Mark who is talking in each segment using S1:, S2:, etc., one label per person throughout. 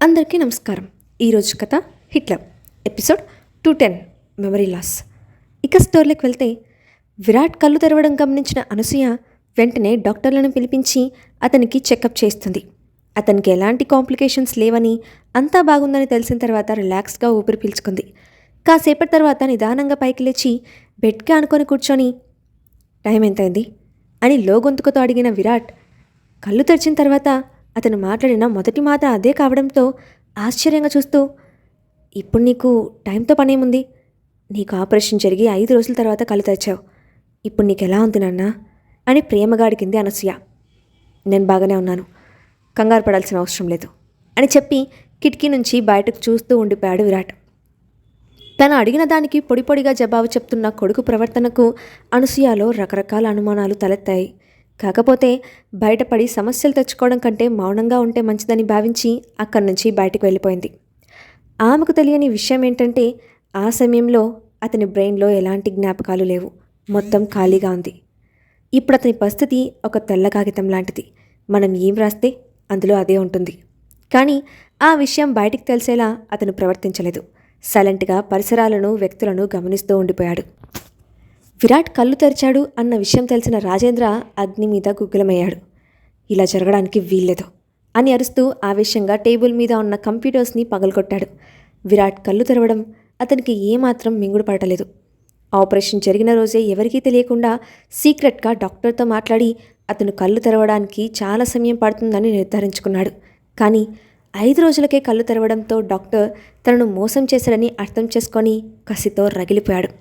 S1: అందరికీ నమస్కారం. ఈరోజు కథ హిట్లర్ ఎపిసోడ్ 210 మెమరీ లాస్. ఇక స్టోరీలోకి వెళ్తే విరాట్ కళ్ళు తెరవడం గమనించిన అనసూయ వెంటనే డాక్టర్లను పిలిపించి అతనికి చెకప్ చేస్తుంది. అతనికి ఎలాంటి కాంప్లికేషన్స్ లేవని, అంతా బాగుందని తెలిసిన తర్వాత రిలాక్స్గా ఊపిరి పీల్చుకుంది. కాసేపటి తర్వాత నిదానంగా పైకి లేచి బెడ్కి ఆనుకొని కూర్చొని టైం ఎంతైంది అని లోగొంతుకతో అడిగిన విరాట్ కళ్ళు తెరిచిన తర్వాత అతను మాట్లాడిన మొదటి మాట అదే కావడంతో ఆశ్చర్యంగా చూస్తూ, ఇప్పుడు నీకు టైంతో పనేముంది? నీకు ఆపరేషన్ జరిగి 5 రోజుల తర్వాత కళ్ళు తెరిచావు. ఇప్పుడు నీకెలా ఉంది నాన్న అని ప్రేమగా అడిగింది అనసూయ. నేను బాగానే ఉన్నాను, కంగారు పడాల్సిన అవసరం లేదు అని చెప్పి కిటికీ నుంచి బయటకు చూస్తూ ఉండిపోయాడు విరాట్. తను అడిగిన దానికి పొడి పొడిగా జవాబు చెప్తున్న కొడుకు ప్రవర్తనకు అనసూయలో రకరకాల అనుమానాలు తలెత్తాయి. కాకపోతే బయటపడి సమస్యలు తెచ్చుకోవడం కంటే మౌనంగా ఉంటే మంచిదని భావించి అక్కడి నుంచి బయటకు వెళ్ళిపోయింది. ఆమెకు తెలియని విషయం ఏంటంటే ఆ సమయంలో అతని బ్రెయిన్లో ఎలాంటి జ్ఞాపకాలు లేవు, మొత్తం ఖాళీగా ఉంది. ఇప్పుడు అతని పరిస్థితి ఒక తెల్ల కాగితం లాంటిది. మనం ఏం రాస్తే అందులో అదే ఉంటుంది. కానీ ఆ విషయం బయటికి తెలిసేలా అతను ప్రవర్తించలేదు. సైలెంట్గా పరిసరాలను, వ్యక్తులను గమనిస్తూ ఉండిపోయాడు. విరాట్ కళ్ళు తెరిచాడు అన్న విషయం తెలిసిన రాజేంద్ర అగ్ని మీద గుగ్గులమయ్యాడు. ఇలా జరగడానికి వీల్లేదు అని అరుస్తూ ఆవేశంగా టేబుల్ మీద ఉన్న కంప్యూటర్స్ని పగలగొట్టాడు. విరాట్ కళ్ళు తెరవడం అతనికి ఏమాత్రం మింగుడు పడలేదు. ఆపరేషన్ జరిగిన రోజే ఎవరికీ తెలియకుండా సీక్రెట్గా డాక్టర్తో మాట్లాడి అతను కళ్ళు తెరవడానికి చాలా సమయం పడుతుందని నిర్ధారించుకున్నాడు. కానీ 5 రోజులకే కళ్ళు తెరవడంతో డాక్టర్ తనను మోసం చేశాడని అర్థం చేసుకొని కసితో రగిలిపోయాడు.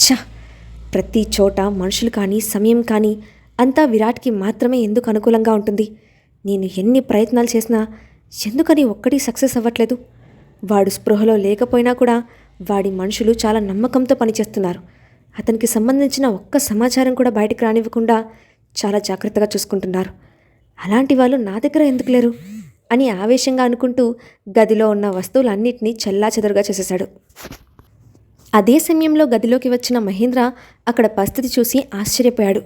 S1: ఛ! ప్రతి చోట మనుషులు కానీ, సమయం కానీ అంతా విరాట్కి మాత్రమే ఎందుకు అనుకూలంగా ఉంటుంది? నేను ఎన్ని ప్రయత్నాలు చేసినా ఎందుకని ఒక్కటి సక్సెస్ అవ్వట్లేదు? వాడు స్పృహలో లేకపోయినా కూడా వాడి మనుషులు చాలా నమ్మకంతో పనిచేస్తున్నారు. అతనికి సంబంధించిన ఒక్క సమాచారం కూడా బయటకు రానివ్వకుండా చాలా జాగ్రత్తగా చూసుకుంటున్నారు. అలాంటి వాళ్ళు నా దగ్గర ఎందుకు లేరు అని ఆవేశంగా అనుకుంటూ గదిలో ఉన్న వస్తువులన్నింటినీ చెల్లాచెదరుగా చేసేశాడు. అదే సమయంలో గదిలోకి వచ్చిన మహేంద్ర అక్కడ పరిస్థితి చూసి ఆశ్చర్యపోయాడు.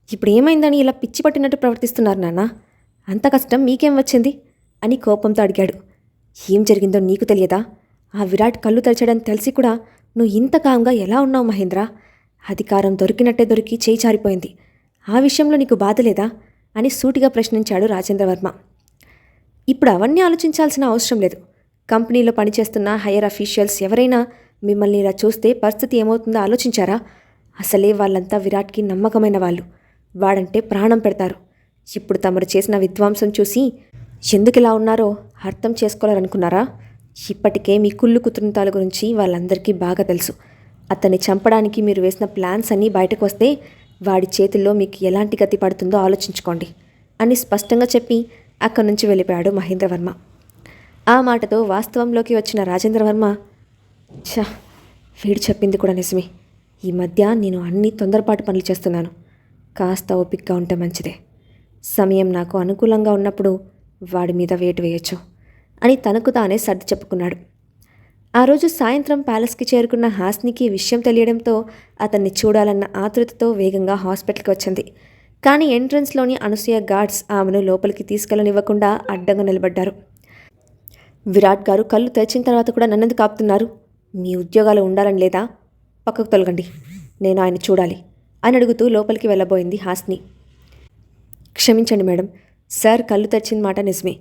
S1: ఇప్పుడు ఏమైందని ఇలా పిచ్చి పట్టినట్టు ప్రవర్తిస్తున్నారు నాన్న? అంత కష్టం మీకేం వచ్చింది అని కోపంతో అడిగాడు. ఏం జరిగిందో నీకు తెలియదా? ఆ విరాట్ కళ్ళు తెరచడం తెలిసి కూడా నువ్వు ఇంత కాంగా ఎలా ఉన్నావు మహేంద్ర? అధికారం దొరికినట్టే దొరికి చేయి జారిపోయింది. ఆ విషయంలో నీకు బాధ లేదా అని సూటిగా ప్రశ్నించాడు రాజేంద్రవర్మ. ఇప్పుడు అవన్నీ ఆలోచించాల్సిన అవసరం లేదు. కంపెనీలో పనిచేస్తున్న హైయర్ అఫీషియల్స్ ఎవరైనా మిమ్మల్ని ఇలా చూస్తే పరిస్థితి ఏమవుతుందో ఆలోచించారా? అసలే వాళ్ళంతా విరాట్కి నమ్మకమైన వాళ్ళు. వాడంటే ప్రాణం పెడతారు. ఇప్పుడు తమరు చేసిన విధ్వంసం చూసి ఎందుకు ఇలా ఉన్నారో అర్థం చేసుకోవాలనుకున్నారా? ఇప్పటికే మీ కుళ్ళు కుతంత్రాల గురించి వాళ్ళందరికీ బాగా తెలుసు. అతన్ని చంపడానికి మీరు వేసిన ప్లాన్స్ అన్నీ బయటకు వస్తే వాడి చేతుల్లో మీకు ఎలాంటి గతి పడుతుందో ఆలోచించుకోండి అని స్పష్టంగా చెప్పి అక్కడి నుంచి వెళ్ళిపోయాడు మహేంద్రవర్మ. ఆ మాటతో వాస్తవంలోకి వచ్చిన రాజేంద్రవర్మ, వీడు చెప్పింది కూడా నిజమే. ఈ మధ్య నేను అన్ని తొందరపాటు పనులు చేస్తున్నాను. కాస్త ఓపికగా ఉంటే మంచిదే. సమయం నాకు అనుకూలంగా ఉన్నప్పుడు వాడి మీద వేటు వేయచ్చు అని తనకు తానే సర్ది చెప్పుకున్నాడు. ఆ రోజు సాయంత్రం ప్యాలెస్కి చేరుకున్న హాస్నికి విషయం తెలియడంతో అతన్ని చూడాలన్న ఆతృతతో వేగంగా హాస్పిటల్కి వచ్చింది. కానీ ఎంట్రన్స్లోని అనసూయ గార్డ్స్ ఆమెను లోపలికి తీసుకెళ్లనివ్వకుండా అడ్డంగా నిలబడ్డారు. విరాట్ గారు కళ్ళు తెరిచిన తర్వాత కూడా నన్నెందుకు ఆపుతున్నారు? మీ ఉద్యోగాలు ఉండాలని లేదా? పక్కకు తొలగండి, నేను ఆయన చూడాలి అని అడుగుతూ లోపలికి వెళ్ళబోయింది హాస్ని. క్షమించండి మేడం, సార్ కళ్ళు తెరిచిన మాట నిజమే,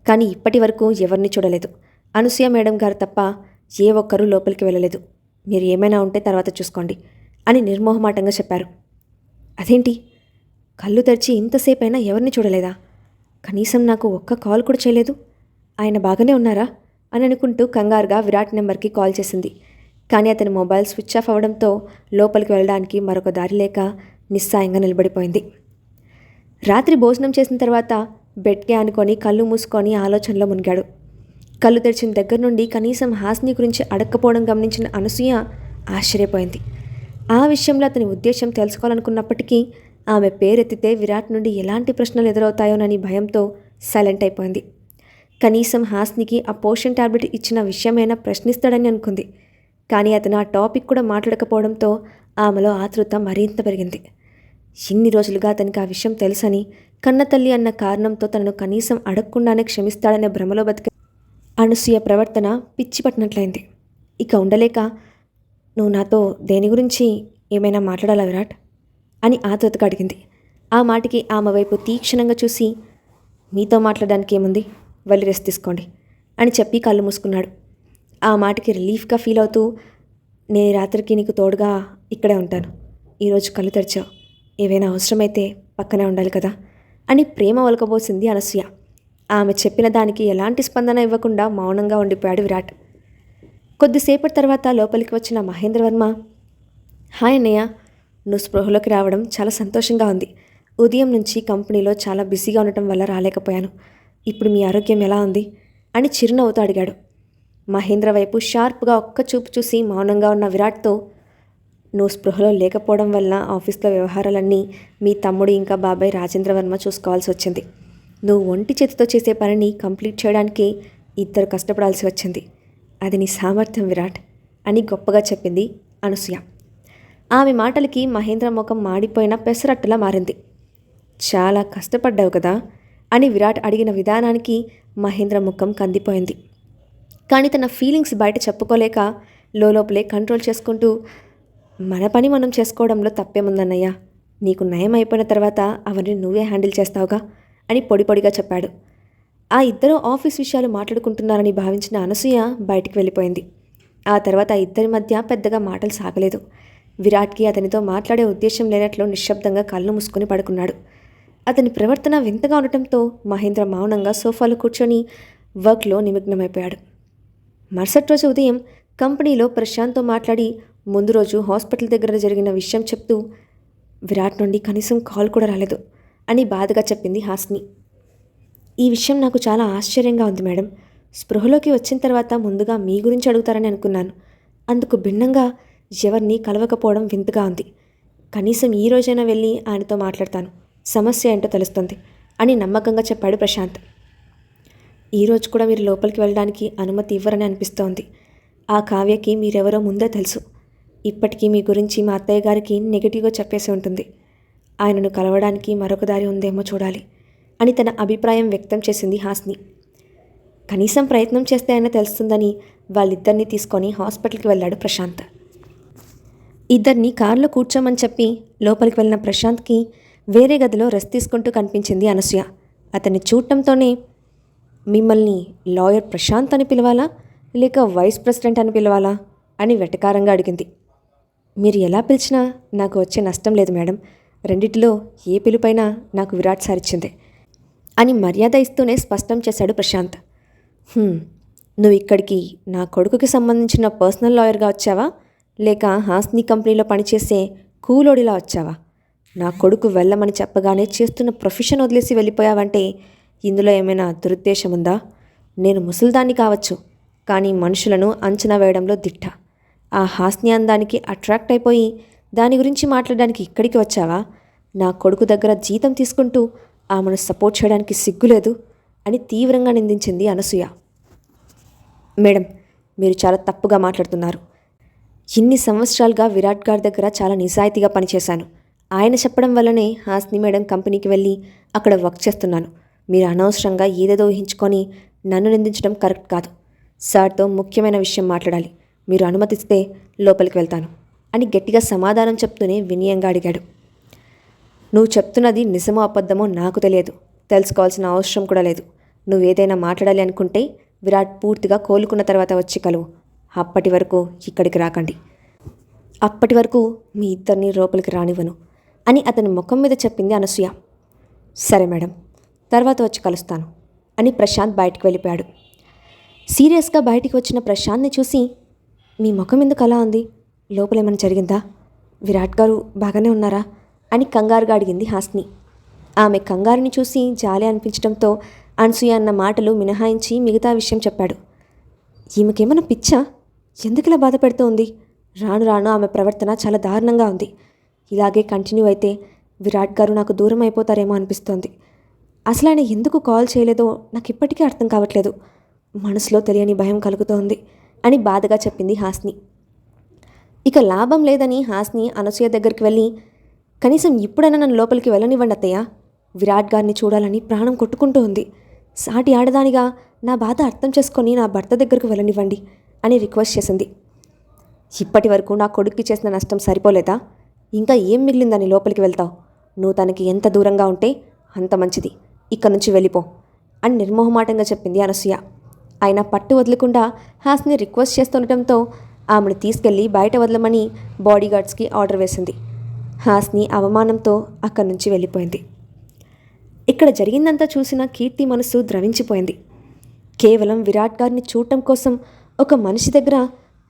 S1: కానీ ఇప్పటి వరకు ఎవరిని చూడలేదు. అనసూయ మేడం గారు తప్ప ఏ ఒక్కరూ లోపలికి వెళ్ళలేదు. మీరు ఏమైనా ఉంటే తర్వాత చూసుకోండి అని నిర్మోహమాటంగా చెప్పారు. అదేంటి, కళ్ళు తెరిచి ఇంతసేపైనా ఎవరిని చూడలేదా? కనీసం నాకు ఒక్క కాల్ కూడా చేయలేదు. ఆయన బాగానే ఉన్నారా అని అనుకుంటూ కంగారుగా విరాట్ నెంబర్కి కాల్ చేసింది. కానీ అతని మొబైల్ స్విచ్ ఆఫ్ అవ్వడంతో లోపలికి వెళ్ళడానికి మరొక దారి లేక నిస్సాయంగా నిలబడిపోయింది. రాత్రి భోజనం చేసిన తర్వాత బెడ్కి ఆనుకొని కళ్ళు మూసుకొని ఆలోచనలో మునిగాడు. కళ్ళు తెరిచిన దగ్గర నుండి కనీసం హాస్ని గురించి అడక్కపోవడం గమనించిన అనసూయ ఆశ్చర్యపోయింది. ఆ విషయంలో అతని ఉద్దేశం తెలుసుకోవాలనుకున్నప్పటికీ ఆమె పేరెత్తితే విరాట్ నుండి ఎలాంటి ప్రశ్నలు ఎదురవుతాయోనని భయంతో సైలెంట్ అయిపోయింది. కనీసం హాస్నికి ఆ పోషన్ టాబ్లెట్ ఇచ్చిన విషయమైనా ప్రశ్నిస్తాడని అనుకుంది. కానీ అతను ఆ టాపిక్ కూడా మాట్లాడకపోవడంతో ఆమెలో ఆతృత మరింత పెరిగింది. ఇన్ని రోజులుగా అతనికి ఆ విషయం తెలుసని, కన్నతల్లి అన్న కారణంతో తనను కనీసం అడగకుండానే క్షమిస్తాడనే భ్రమలో బతికి అనసూయ ప్రవర్తన పిచ్చి పట్టినట్లయింది. ఇక ఉండలేక, నువ్వు నాతో దేని గురించి ఏమైనా మాట్లాడాలా విరాట్ అని ఆతృతగా అడిగింది. ఆ మాటకి ఆమె వైపు తీక్షణంగా చూసి, మీతో మాట్లాడడానికి ఏముంది, వెళ్ళి రెస్ట్ తీసుకోండి అని చెప్పి కళ్ళు మూసుకున్నాడు. ఆ మాటకి రిలీఫ్గా ఫీల్ అవుతూ, నేను ఈ రాత్రికి నీకు తోడుగా ఇక్కడే ఉంటాను, ఈరోజు కళ్ళు తెరిచావు, ఏవైనా అవసరమైతే పక్కనే ఉండాలి కదా అని ప్రేమ ఒలకబోసింది అనసూయ. ఆమె చెప్పిన దానికి ఎలాంటి స్పందన ఇవ్వకుండా మౌనంగా ఉండిపోయాడు విరాట్. కొద్దిసేపటి తర్వాత లోపలికి వచ్చిన మహేంద్రవర్మ, హాయ్ అన్నయ్య, నువ్వు స్పృహలోకి రావడం చాలా సంతోషంగా ఉంది. ఉదయం నుంచి కంపెనీలో చాలా బిజీగా ఉండటం వల్ల రాలేకపోయాను. ఇప్పుడు మీ ఆరోగ్యం ఎలా ఉంది అని చిరునవ్వుతో అడిగాడు. మహేంద్ర వైపు షార్ప్గా ఒక్క చూపు చూసి మౌనంగా ఉన్న విరాట్తో, నువ్వు స్పృహలో లేకపోవడం వల్ల ఆఫీస్లో వ్యవహారాలన్నీ మీ తమ్ముడు ఇంకా బాబాయ్ రాజేంద్రవర్మ చూసుకోవాల్సి వచ్చింది. నువ్వు ఒంటి చేతితో చేసే పనిని కంప్లీట్ చేయడానికి ఇద్దరు కష్టపడాల్సి వచ్చింది. అది నీ సామర్థ్యం విరాట్ అని గొప్పగా చెప్పింది అనసూయ. ఆమె మాటలకి మహేంద్ర ముఖం మాడిపోయిన పెసరట్టులా మారింది. చాలా కష్టపడ్డావు కదా అని విరాట్ అడిగిన విధానానికి మహేంద్ర ముఖం కందిపోయింది. కానీ తన ఫీలింగ్స్ బయట చెప్పుకోలేక లోపలే కంట్రోల్ చేసుకుంటూ, మన పని మనం చేసుకోవడంలో తప్పేముందన్నయ్య, నీకు నయం అయిపోయిన తర్వాత అవన్నీ నువ్వే హ్యాండిల్ చేస్తావుగా అని పొడిగా చెప్పాడు. ఆ ఇద్దరు ఆఫీస్ విషయాలు మాట్లాడుకుంటున్నారని భావించిన అనసూయ బయటికి వెళ్ళిపోయింది. ఆ తర్వాత ఆ ఇద్దరి మధ్య పెద్దగా మాటలు సాగలేదు. విరాట్కి అతనితో మాట్లాడే ఉద్దేశం లేనట్లు నిశ్శబ్దంగా కళ్ళు మూసుకొని పడుకున్నాడు. అతని ప్రవర్తన వింతగా ఉండటంతో మహేంద్ర మౌనంగా సోఫాలో కూర్చొని వర్క్లో నిమగ్నమైపోయాడు. మరుసటి రోజు ఉదయం కంపెనీలో ప్రశాంత్తో మాట్లాడి ముందు రోజు హాస్పిటల్ దగ్గర జరిగిన విషయం చెప్తూ, విరాట్ నుండి కనీసం కాల్ కూడా రాలేదు అని బాధగా చెప్పింది హాస్ని. ఈ విషయం నాకు చాలా ఆశ్చర్యంగా ఉంది మేడం. స్పృహలోకి వచ్చిన తర్వాత ముందుగా మీ గురించి అడుగుతారని అనుకున్నాను. అందుకు భిన్నంగా ఎవరిని కలవకపోవడం వింతగా ఉంది. కనీసం ఈ రోజైనా వెళ్ళి ఆయనతో మాట్లాడతాను, సమస్య ఏంటో తెలుస్తుంది అని నమ్మకంగా చెప్పాడు ప్రశాంత్. ఈరోజు కూడా మీరు లోపలికి వెళ్ళడానికి అనుమతి ఇవ్వరని అనిపిస్తోంది. ఆ కావ్యకి మీరెవరో ముందే తెలుసు. ఇప్పటికీ మీ గురించి మా అత్తయ్య గారికి నెగిటివ్గా చెప్పేసి ఉంటుంది. ఆయనను కలవడానికి మరొక దారి ఉందేమో చూడాలి అని తన అభిప్రాయం వ్యక్తం చేసింది హాస్ని. కనీసం ప్రయత్నం చేస్తే అయినా తెలుస్తుందని వాళ్ళిద్దరినీ తీసుకొని హాస్పిటల్కి వెళ్ళాడు ప్రశాంత్. ఇద్దరిని కారులో కూర్చోమని చెప్పి లోపలికి వెళ్ళిన ప్రశాంత్కి వేరే గదిలో రెస్ట్ తీసుకుంటూ కనిపించింది అనసూయ. అతన్ని చూడటంతోనే, మిమ్మల్ని లాయర్ ప్రశాంత్ అని పిలవాలా లేక వైస్ ప్రెసిడెంట్ అని పిలవాలా అని వెటకారంగా అడిగింది. మీరు ఎలా పిలిచినా నాకు వచ్చే నష్టం లేదు మేడం, రెండిటిలో ఏ పిలుపైనా నాకు విరాట్ సారిచ్చిందే అని మర్యాద ఇస్తూనే స్పష్టం చేశాడు ప్రశాంత్. నువ్వు ఇక్కడికి నా కొడుకుకి సంబంధించిన పర్సనల్ లాయర్గా వచ్చావా లేక హాస్ని కంపెనీలో పనిచేసే కూలోడిలా వచ్చావా? నా కొడుకు వెళ్ళమని చెప్పగానే చేస్తున్న ప్రొఫెషన్ వదిలేసి వెళ్ళిపోయావంటే ఇందులో ఏమైనా దురుద్దేశం ఉందా? నేను ముసల్దాన్ని కావచ్చు, కానీ మనుషులను అంచనా వేయడంలో దిట్ట. ఆ హాస్ని అందానికి అట్రాక్ట్ అయిపోయి దాని గురించి మాట్లాడడానికి ఇక్కడికి వచ్చావా? నా కొడుకు దగ్గర జీతం తీసుకుంటూ ఆమెను సపోర్ట్ చేయడానికి సిగ్గులేదు అని తీవ్రంగా నిందించింది అనసూయ. మేడం, మీరు చాలా తప్పుగా మాట్లాడుతున్నారు. ఇన్ని సంవత్సరాలుగా విరాట్ గారి దగ్గర చాలా నిజాయితీగా పనిచేశాను. ఆయన చెప్పడం వల్లనే హాస్ని మేడం కంపెనీకి వెళ్ళి అక్కడ వర్క్ చేస్తున్నాను. మీరు అనవసరంగా ఏదేదో ఊహించుకొని నన్ను నిందించడం కరెక్ట్ కాదు. సార్తో ముఖ్యమైన విషయం మాట్లాడాలి, మీరు అనుమతిస్తే లోపలికి వెళ్తాను అని గట్టిగా సమాధానం చెప్తూనే వినయంగా అడిగాడు. నువ్వు చెప్తున్నది నిజమో అబద్ధమో నాకు తెలియదు, తెలుసుకోవాల్సిన అవసరం కూడా లేదు. నువ్వేదైనా మాట్లాడాలి అనుకుంటే విరాట్ పూర్తిగా కోలుకున్న తర్వాత వచ్చి కలువు. అప్పటి వరకు ఇక్కడికి రాకండి. అప్పటి వరకు మీ ఇద్దరిని లోపలికి రానివ్వను అని అతని ముఖం మీద చెప్పింది అనసూయ. సరే మేడం, తర్వాత వచ్చి కలుస్తాను అని ప్రశాంత్ బయటికి వెళ్ళిపోయాడు. సీరియస్గా బయటికి వచ్చిన ప్రశాంత్ని చూసి, మీ ముఖం ఎందుకు అలా ఉంది, లోపలేమైనా జరిగిందా, విరాట్ గారు బాగానే ఉన్నారా అని కంగారుగా అడిగింది హాస్ని. ఆమె కంగారుని చూసి జాలి అనిపించడంతో అనసూయ అన్న మాటలు మినహాయించి మిగతా విషయం చెప్పాడు. ఈమెకేమైనా పిచ్చా, ఎందుకులా బాధ పెడుతూ ఉంది? రాను రాను ఆమె ప్రవర్తన చాలా దారుణంగా ఉంది. ఇలాగే కంటిన్యూ అయితే విరాట్ గారు నాకు దూరం అయిపోతారేమో అనిపిస్తోంది. అసలు ఆయన ఎందుకు కాల్ చేయలేదో నాకు ఇప్పటికీ అర్థం కావట్లేదు. మనసులో తెలియని భయం కలుగుతోంది అని బాధగా చెప్పింది హాస్ని. ఇక లాభం లేదని హాస్ని అనసూయ దగ్గరికి వెళ్ళి, కనీసం ఇప్పుడైనా నన్ను లోపలికి వెళ్ళనివ్వండి అత్తయ్య, విరాట్ గారిని చూడాలని ప్రాణం కొట్టుకుంటూ ఉంది. సాటి ఆడదానిగా నా బాధ అర్థం చేసుకొని నా భర్త దగ్గరకు వెళ్ళనివ్వండి అని రిక్వెస్ట్ చేసింది. ఇప్పటి వరకు నా కొడుక్కి చేసిన నష్టం సరిపోలేదా? ఇంకా ఏం మిగిలిందని లోపలికి వెళ్తావు? నువ్వు తనకి ఎంత దూరంగా ఉంటే అంత మంచిది. ఇక్కడి నుంచి వెళ్ళిపో అని నిర్మోహమాటంగా చెప్పింది అనసూయ. అయినా పట్టు వదలకుండా హాస్ని రిక్వెస్ట్ చేస్తుండటంతో ఆమెను తీసుకెళ్లి బయట వదలమని బాడీగార్డ్స్కి ఆర్డర్ వేసింది. హాస్ని అవమానంతో అక్కడి నుంచి వెళ్ళిపోయింది. ఇక్కడ జరిగిందంతా చూసిన కీర్తి మనసు ద్రవించిపోయింది. కేవలం విరాట్ గారిని చూడటం కోసం ఒక మనిషి దగ్గర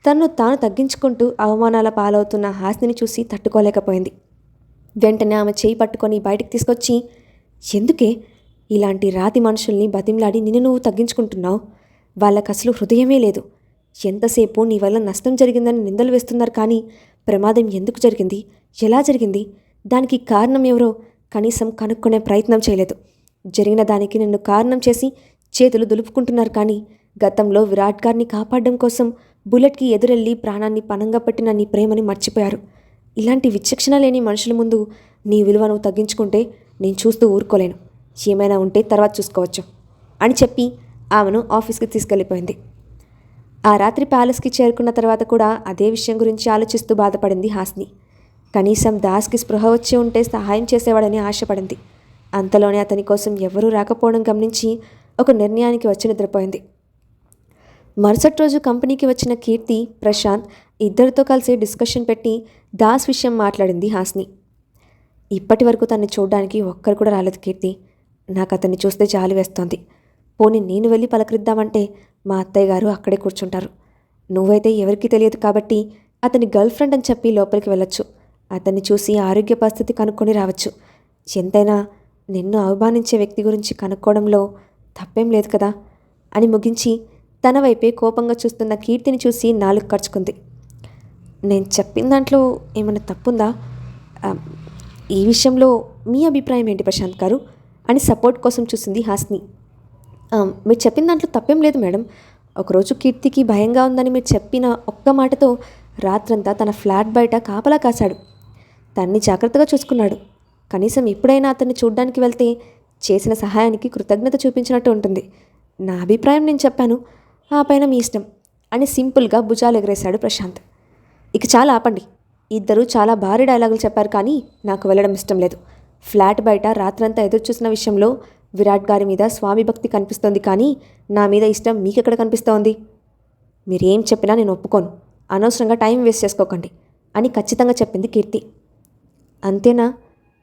S1: తన్ను తాను తగ్గించుకుంటూ అవమానాల పాలవుతున్న హాస్నిని చూసి తట్టుకోలేకపోయింది. వెంటనే ఆమె చేయి పట్టుకొని బయటికి తీసుకొచ్చి, ఎందుకే ఇలాంటి రాతి మనుషుల్ని బతిమలాడి నిన్ను నువ్వు తగ్గించుకుంటున్నావు? వాళ్ళకు అసలు హృదయమే లేదు. ఎంతసేపు నీ వల్ల నష్టం జరిగిందని నిందలు వేస్తున్నారు, కానీ ప్రమాదం ఎందుకు జరిగింది, ఎలా జరిగింది, దానికి కారణం ఎవరో కనీసం కనుక్కునే ప్రయత్నం చేయలేదు. జరిగిన దానికి నిన్ను కారణం చేసి చేతులు దులుపుకుంటున్నారు, కానీ గతంలో విరాట్ గారిని కాపాడడం కోసం బుల్లెట్కి ఎదురెళ్ళి ప్రాణాన్ని పణంగా పెట్టిన నీ ప్రేమని మర్చిపోయారు. ఇలాంటి విచక్షణ లేని మనుషుల ముందు నీ విలువ నువ్వు తగ్గించుకుంటే నేను చూస్తూ ఊరుకోలేను. ఏమైనా ఉంటే తర్వాత చూసుకోవచ్చు అని చెప్పి ఆమెను ఆఫీస్కి తీసుకెళ్ళిపోయింది. ఆ రాత్రి ప్యాలెస్కి చేరుకున్న తర్వాత కూడా అదే విషయం గురించి ఆలోచిస్తూ బాధపడింది హాస్ని. కనీసం దాస్కి స్పృహ వచ్చి ఉంటే సహాయం చేసేవాడని ఆశపడింది. అంతలోనే అతని కోసం ఎవరూ రాకపోవడం గమనించి ఒక నిర్ణయానికి వచ్చి నిద్రపోయింది. మరుసటి రోజు కంపెనీకి వచ్చిన కీర్తి, ప్రశాంత్ ఇద్దరితో కలిసి డిస్కషన్ పెట్టి దాస్ విషయం మాట్లాడింది హాస్ని. ఇప్పటి వరకు తన్ని చూడడానికి ఒక్కరు కూడా రాలేదు కీర్తి. నాకు అతన్ని చూస్తే జాలి వేస్తోంది. పోనీ నేను వెళ్ళి పలకరిద్దామంటే మా అత్తయ్య గారు అక్కడే కూర్చుంటారు. నువ్వైతే ఎవరికీ తెలియదు కాబట్టి అతని గర్ల్ ఫ్రెండ్ అని చెప్పి లోపలికి వెళ్ళొచ్చు. అతన్ని చూసి ఆరోగ్య పరిస్థితి కనుక్కొని రావచ్చు. ఎంతైనా నిన్ను అవమానించే వ్యక్తి గురించి కనుక్కోవడంలో తప్పేం లేదు కదా అని ముగించి తన వైపే కోపంగా చూస్తున్న కీర్తిని చూసి నాలుగు ఖర్చుకుంది. నేను చెప్పిన దాంట్లో ఏమైనా తప్పుందా? ఈ విషయంలో మీ అభిప్రాయం ఏంటి ప్రశాంత్ గారు అని సపోర్ట్ కోసం చూసింది హాస్ని. మీరు చెప్పిన దాంట్లో తప్పేం లేదు మేడం. ఒకరోజు కీర్తికి భయంగా ఉందని మీరు చెప్పిన ఒక్క మాటతో రాత్రంతా తన ఫ్లాట్ బయట కాపలా కాశాడు. తన్ని జాగ్రత్తగా చూసుకున్నాడు. కనీసం ఎప్పుడైనా అతన్ని చూడ్డానికి వెళ్తే చేసిన సహాయానికి కృతజ్ఞత చూపించినట్టు ఉంటుంది. నా అభిప్రాయం నేను చెప్పాను, ఆ పైన మీ ఇష్టం అని సింపుల్గా భుజాలు ఎగరేశాడు ప్రశాంత్. ఇక చాలా ఆపండి. ఇద్దరు చాలా భారీ డైలాగులు చెప్పారు, కానీ నాకు వెళ్ళడం ఇష్టం లేదు. ఫ్లాట్ బయట రాత్రంతా ఎదురు చూసిన విషయంలో విరాట్ గారి మీద స్వామి భక్తి కనిపిస్తోంది, కానీ నా మీద ఇష్టం మీకెక్కడ కనిపిస్తోంది? మీరేం చెప్పినా నేను ఒప్పుకోను. అనవసరంగా టైం వేస్ట్ చేసుకోకండి అని ఖచ్చితంగా చెప్పింది కీర్తి. అంతేనా?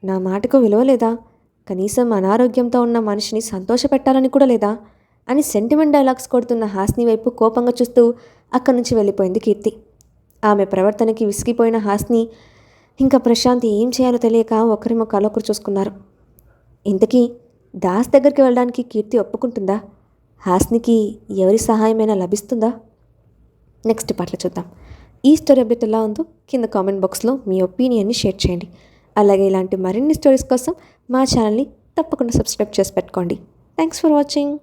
S1: నా మాటకు విలువ లేదా? కనీసం అనారోగ్యంతో ఉన్న మనిషిని సంతోషపెట్టాలని కూడా లేదా అని సెంటిమెంట్ డైలాగ్స్ కొడుతున్న హాస్ని వైపు కోపంగా చూస్తూ అక్కడి నుంచి వెళ్ళిపోయింది కీర్తి. ఆమె ప్రవర్తనకి విసిగిపోయిన హాస్ని ఇంకా ప్రశాంత్ ఏం చేయాలో తెలియక ఒకరి ముఖాలు ఒకరు చూసుకున్నారు. ఇంతకీ దాస్ దగ్గరికి వెళ్ళడానికి కీర్తి ఒప్పుకుంటుందా? హాస్నికి ఎవరి సహాయమైనా లభిస్తుందా? నెక్స్ట్ పార్ట్లో చూద్దాం. ఈ స్టోరీ అప్డేట్ ఎలా ఉందో కింద కామెంట్ బాక్స్లో మీ ఒపీనియన్ని షేర్ చేయండి. అలాగే ఇలాంటి మరిన్ని స్టోరీస్ కోసం మా ఛానల్ని తప్పకుండా సబ్స్క్రైబ్ చేసి పెట్టుకోండి. Thanks for watching.